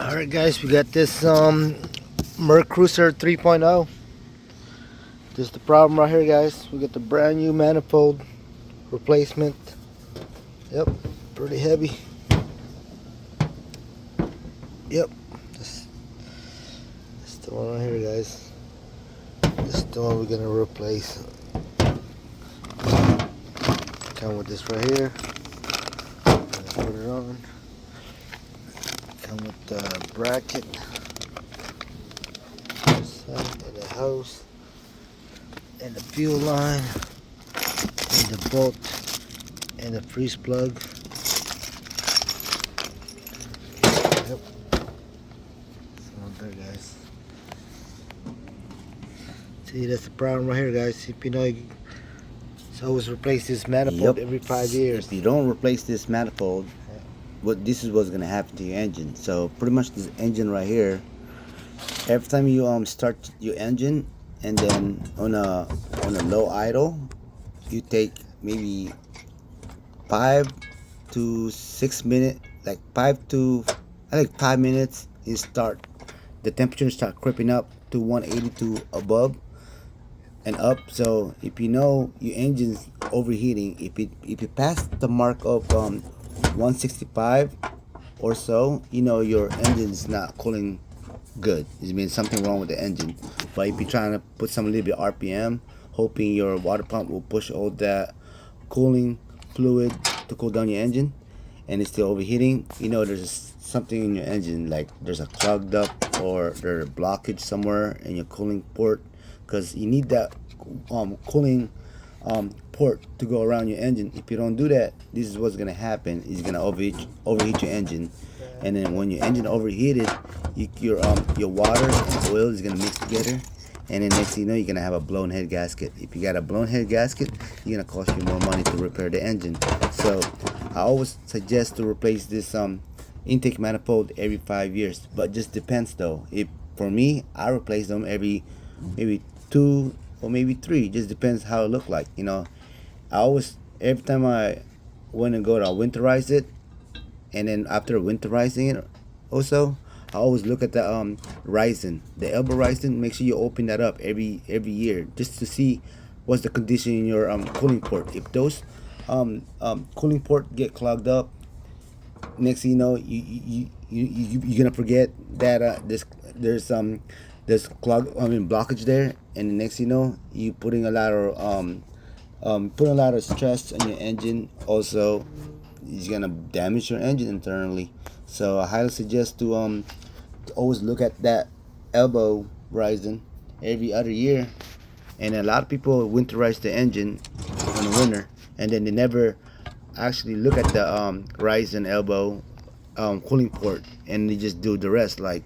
Alright guys, we got this MerCruiser 3.0. This is the problem right here guys. We got the brand new manifold replacement. Yep, pretty heavy. Yep, this is the one right here guys. This is the one we're gonna replace. Come with this right here. Put it on. Come with the bracket. And the hose. And the fuel line. And the bolt. And the freeze plug. Yep. It's all there guys. See, that's the problem right here guys. If you know, it's always replace this manifold every 5 years. If you don't replace this manifold, this is what's gonna happen to your engine. So pretty much this engine right here, every time you start your engine and then on a low idle, you take maybe 5 to 6 minutes, like 5 minutes, you start the temperature start creeping up to 180 to above and up. So if you know your engine's overheating, if you pass the mark of 165 or so, you know your engine's not cooling good. It means something wrong with the engine. But if you're trying to put some little bit RPM, hoping your water pump will push all that cooling fluid to cool down your engine, and it's still overheating, you know there's something in your engine, like there's a clogged up or there's a blockage somewhere in your cooling port, because you need that cooling port to go around your engine. If you don't do that, this is what's gonna happen. It's gonna overheat your engine, and then when your engine overheated, your water and oil is gonna mix together, and then next thing you know, you're gonna have a blown head gasket. If you got a blown head gasket, you're gonna cost you more money to repair the engine. So I always suggest to replace this intake manifold every 5 years, but just depends though. If for me, I replace them every maybe 2 or maybe 3, just depends how it look like, you know. I always, every time I want to go to winterize it, and then after winterizing it also, I always look at the rising, the elbow rising. Make sure you open that up every year, just to see what's the condition in your cooling port. If those cooling port get clogged up, next thing you know, you're gonna forget that there's blockage there, and the next thing you know, you putting a lot of stress on your engine. Also, it's gonna damage your engine internally. So I highly suggest to always look at that elbow rising every other year. And a lot of people winterize the engine in the winter, and then they never actually look at the rising elbow cooling port, and they just do the rest, like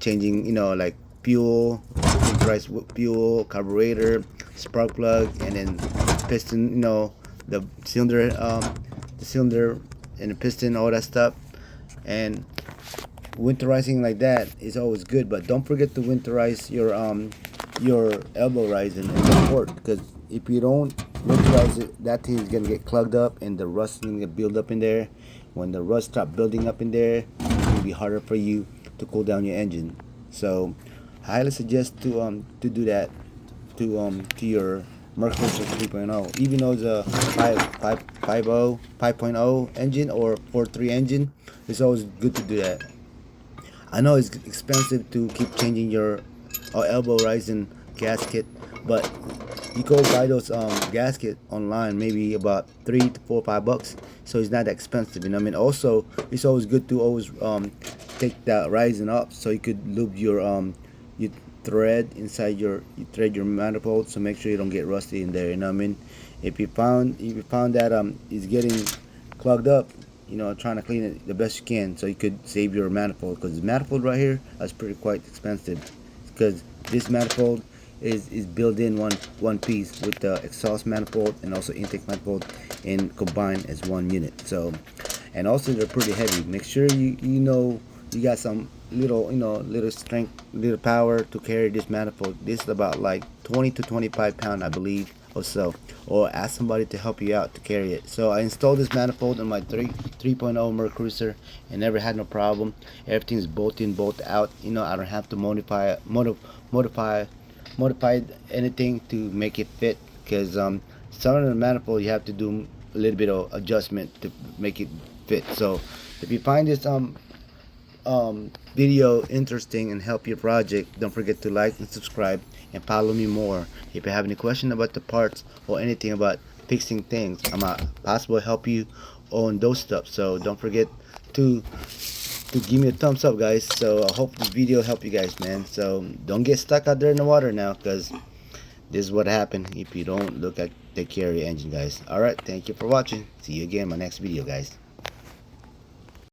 changing like fuel, winterize fuel, carburetor, spark plug, and then piston, the cylinder and the piston, all that stuff. And winterizing like that is always good, but don't forget to winterize your elbow rising and the port, because if you don't winterize it, that thing is gonna get clogged up and the rust is gonna get build up in there. When the rust start building up in there, it's gonna be harder for you to cool down your engine. So I highly suggest to do that to your MerCruiser 3.0. Even though it's a 5.0 engine or 4.3 engine, it's always good to do that. I know it's expensive to keep changing your elbow rising gasket, but you go buy those gasket online, maybe about $3 to $4, 5. So it's not that expensive, you know what I mean. Also, it's always good to always take that rising up, so you could lube your thread inside your manifold, so make sure you don't get rusty in there, you know what I mean. If you found that it's getting clogged up, trying to clean it the best you can, so you could save your manifold, because the manifold right here is pretty quite expensive, because this manifold is built in one piece with the exhaust manifold and also intake manifold and combined as one unit. So, and also they're pretty heavy. Make sure you got some little strength, little power to carry this manifold. This is about like 20 to 25 pounds, I believe, or so, or ask somebody to help you out to carry it. So I installed this manifold on my 3.0 MerCruiser and never had no problem. Everything's bolt in, bolt out. You know, I don't have to modify anything to make it fit, because some of the manifold you have to do a little bit of adjustment to make it fit. So if you find this video interesting and help your project, don't forget to like and subscribe and follow me more. If you have any question about the parts or anything about fixing things, I'm possible help you on those stuff. So don't forget to give me a thumbs up, guys. So I hope this video help you guys, man. So don't get stuck out there in the water now, because this is what happened if you don't look at take care of your engine, guys. All right, thank you for watching. See you again in my next video, guys.